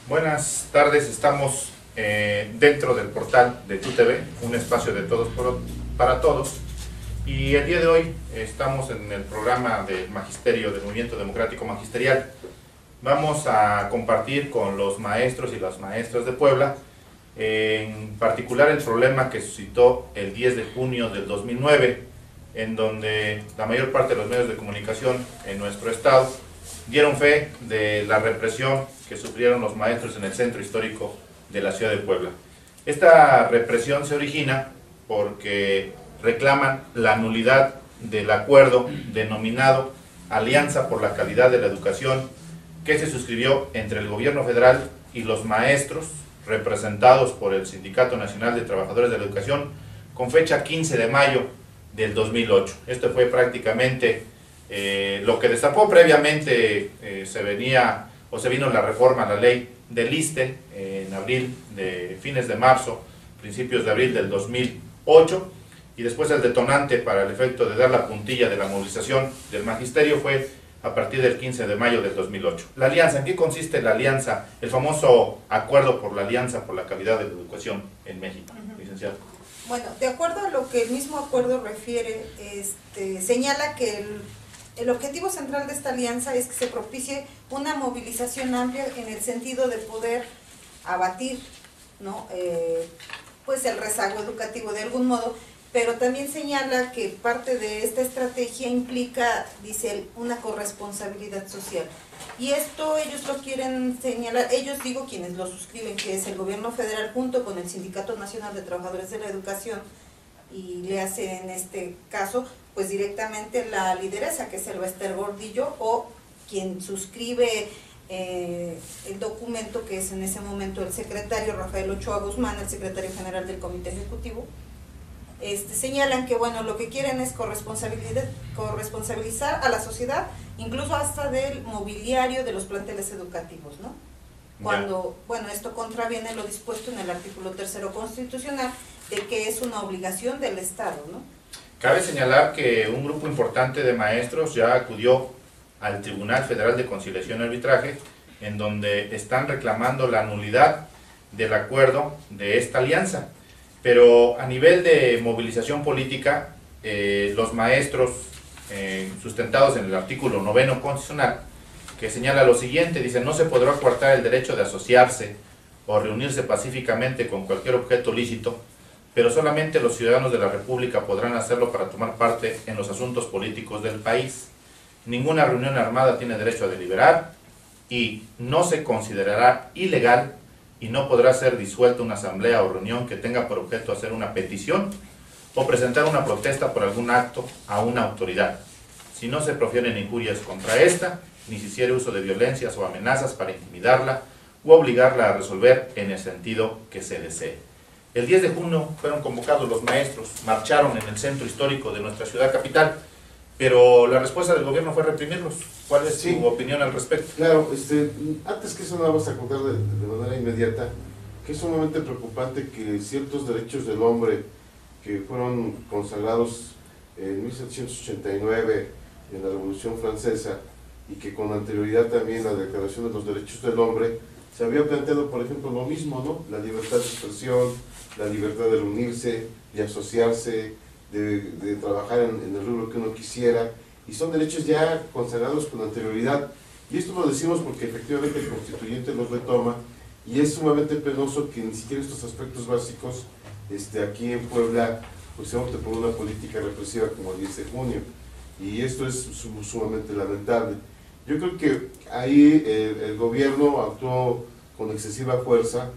Buenas tardes, estamos dentro del portal de TUTV, un espacio de todos para todos, y el día de hoy estamos en el programa del Magisterio del Movimiento Democrático Magisterial. Vamos a compartir con los maestros y las maestras de Puebla, en particular el problema que suscitó el 10 de junio del 2009, en donde la mayor parte de los medios de comunicación en nuestro estado dieron fe de la represión que sufrieron los maestros en el centro histórico de la ciudad de Puebla. Esta represión se origina porque reclaman la nulidad del acuerdo denominado Alianza por la Calidad de la Educación, que se suscribió entre el gobierno federal y los maestros, representados por el Sindicato Nacional de Trabajadores de la Educación, con fecha 15 de mayo del 2008. Esto fue prácticamente lo que destapó. Previamente se vino la reforma a la ley del ISSSTE en abril, fines de marzo, principios de abril del 2008, y después el detonante para el efecto de dar la puntilla de la movilización del magisterio fue a partir del 15 de mayo del 2008. La alianza, ¿en qué consiste la alianza? El famoso acuerdo por la Alianza por la Calidad de la Educación en México, licenciado. Bueno, de acuerdo a lo que el mismo acuerdo refiere, señala que el objetivo central de esta alianza es que se propicie una movilización amplia en el sentido de poder abatir, ¿no? Pues el rezago educativo de algún modo, pero también señala que parte de esta estrategia implica, dice él, una corresponsabilidad social. Y esto ellos lo quieren señalar, ellos digo quienes lo suscriben, que es el gobierno federal junto con el Sindicato Nacional de Trabajadores de la Educación, y le hace en este caso pues directamente la lideresa, que es el Bester Gordillo, o quien suscribe el documento, que es en ese momento el secretario Rafael Ochoa Guzmán, el secretario general del Comité Ejecutivo. Señalan que bueno, lo que quieren es corresponsabilizar a la sociedad, incluso hasta del mobiliario de los planteles educativos, ¿no? Cuando, bueno, esto contraviene lo dispuesto en el artículo 3º constitucional, de que es una obligación del Estado, ¿no? Cabe señalar que un grupo importante de maestros ya acudió al Tribunal Federal de Conciliación y Arbitraje, en donde están reclamando la nulidad del acuerdo de esta alianza. Pero a nivel de movilización política, los maestros, sustentados en el artículo 9º constitucional, que señala lo siguiente, dice: no se podrá coartar el derecho de asociarse o reunirse pacíficamente con cualquier objeto lícito, pero solamente los ciudadanos de la República podrán hacerlo para tomar parte en los asuntos políticos del país. Ninguna reunión armada tiene derecho a deliberar y no se considerará ilegal y no podrá ser disuelta una asamblea o reunión que tenga por objeto hacer una petición o presentar una protesta por algún acto a una autoridad, si no se profieren injurias contra esta, ni se hiciere uso de violencias o amenazas para intimidarla o obligarla a resolver en el sentido que se desee. El 10 de junio fueron convocados los maestros, marcharon en el centro histórico de nuestra ciudad capital, pero la respuesta del gobierno fue reprimirlos. ¿Cuál es su opinión al respecto? Claro, antes que eso nada vamos a contar de manera inmediata que es sumamente preocupante que ciertos derechos del hombre que fueron consagrados en 1789 en la Revolución Francesa y que con anterioridad también la Declaración de los Derechos del Hombre se había planteado, por ejemplo, lo mismo, ¿no? La libertad de expresión, la libertad de reunirse, de asociarse, de trabajar en el rubro que uno quisiera, y son derechos ya consagrados con anterioridad. Y esto lo decimos porque efectivamente el constituyente los retoma, y es sumamente penoso que ni siquiera estos aspectos básicos aquí en Puebla pues se opte por una política represiva como el 10 de junio, y esto es sumamente lamentable. Yo creo que ahí el gobierno actuó con excesiva fuerza,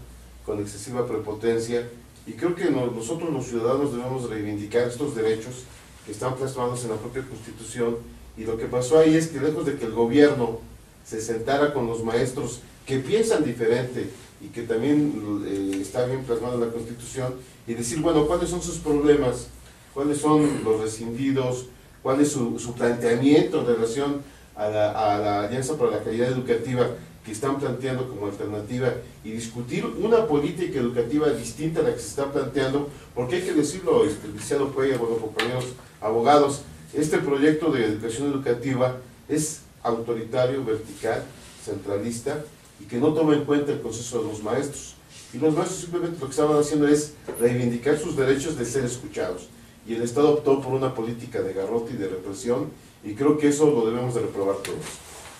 con excesiva prepotencia, y creo que nosotros los ciudadanos debemos reivindicar estos derechos que están plasmados en la propia Constitución. Y lo que pasó ahí es que lejos de que el gobierno se sentara con los maestros que piensan diferente y que también está bien plasmado en la Constitución, y decir, bueno, ¿cuáles son sus problemas? ¿Cuáles son los rescindidos? ¿Cuál es su planteamiento en relación a la Alianza para la Calidad Educativa que están planteando como alternativa, y discutir una política educativa distinta a la que se está planteando? Porque hay que decirlo, licenciado Cuellar, bueno, compañeros abogados, este proyecto de educación educativa es autoritario, vertical, centralista, y que no toma en cuenta el consenso de los maestros. Y los maestros simplemente lo que estaban haciendo es reivindicar sus derechos de ser escuchados. Y el Estado optó por una política de garrote y de represión, y creo que eso lo debemos de reprobar todos.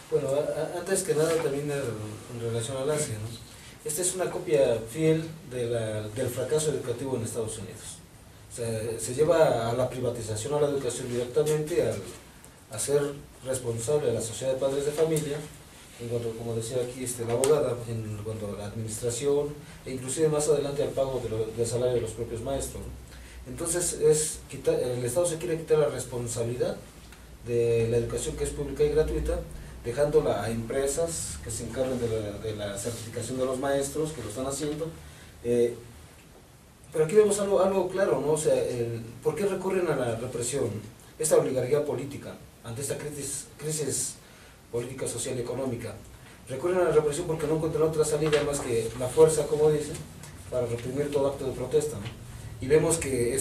Bueno, antes que nada también en relación al ASE, ¿no? Esta es una copia fiel del fracaso educativo en Estados Unidos. O sea, se lleva a la privatización a la educación directamente, al hacer responsable a la sociedad de padres de familia, en cuanto, como decía aquí la abogada, en cuanto a la administración, e inclusive más adelante al pago del salario de los propios maestros, ¿no? Entonces el Estado se quiere quitar la responsabilidad de la educación que es pública y gratuita, dejándola a empresas que se encarguen de la certificación de los maestros, que lo están haciendo. Pero aquí vemos algo claro, ¿no? O sea, ¿por qué recurren a la represión? Esta oligarquía política, ante esta crisis política, social y económica, recurren a la represión porque no encuentran otra salida más que la fuerza, como dicen, para reprimir todo acto de protesta, ¿no? Y vemos que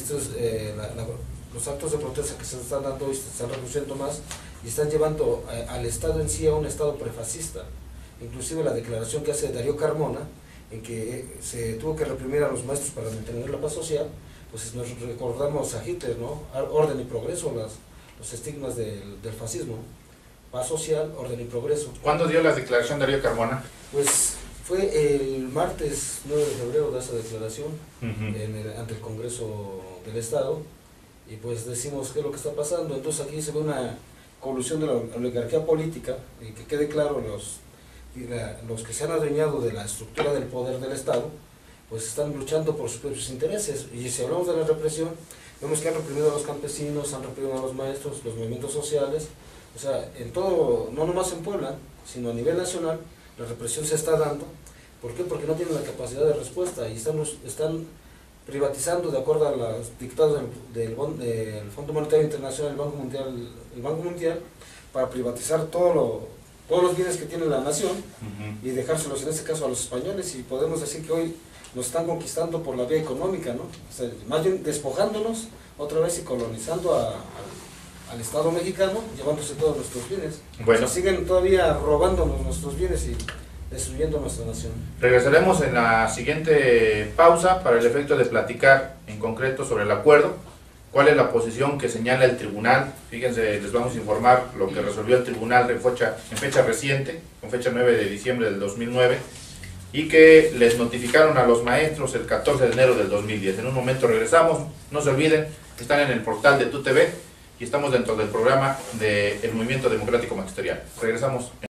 los actos de protesta que se están dando hoy se están reduciendo más y están llevando al Estado en sí a un Estado prefascista. Inclusive la declaración que hace Darío Carmona, en que se tuvo que reprimir a los maestros para mantener la paz social, pues nos recordamos a Hitler, ¿no? Orden y progreso, los estigmas del fascismo. Paz social, orden y progreso. ¿Cuándo dio la declaración Darío Carmona? Pues fue el martes 9 de febrero de esa declaración ante el Congreso del Estado, y pues decimos qué es lo que está pasando. Entonces aquí se ve una colusión de la oligarquía política, y que quede claro, los que se han adueñado de la estructura del poder del Estado, pues están luchando por sus propios intereses. Y si hablamos de la represión, vemos que han reprimido a los campesinos, han reprimido a los maestros, los movimientos sociales. O sea, en todo, no nomás en Puebla, sino a nivel nacional, la represión se está dando. ¿Por qué? Porque no tienen la capacidad de respuesta y están privatizando de acuerdo a los dictados del Fondo Monetario Internacional, el Banco Mundial, para privatizar todos los bienes que tiene la nación y dejárselos en este caso a los españoles, y podemos decir que hoy nos están conquistando por la vía económica, ¿no? O sea, más bien despojándonos otra vez y colonizando al Estado mexicano, llevándose todos nuestros bienes. Bueno. O sea, siguen todavía robándonos nuestros bienes y destruyendo nuestra nación. Regresaremos en la siguiente pausa para el efecto de platicar en concreto sobre el acuerdo, cuál es la posición que señala el tribunal. Fíjense, les vamos a informar lo que resolvió el tribunal en fecha reciente, con fecha 9 de diciembre del 2009, y que les notificaron a los maestros el 14 de enero del 2010. En un momento regresamos, no se olviden, están en el portal de TUTV y estamos dentro del programa del Movimiento Democrático Magisterial. Regresamos.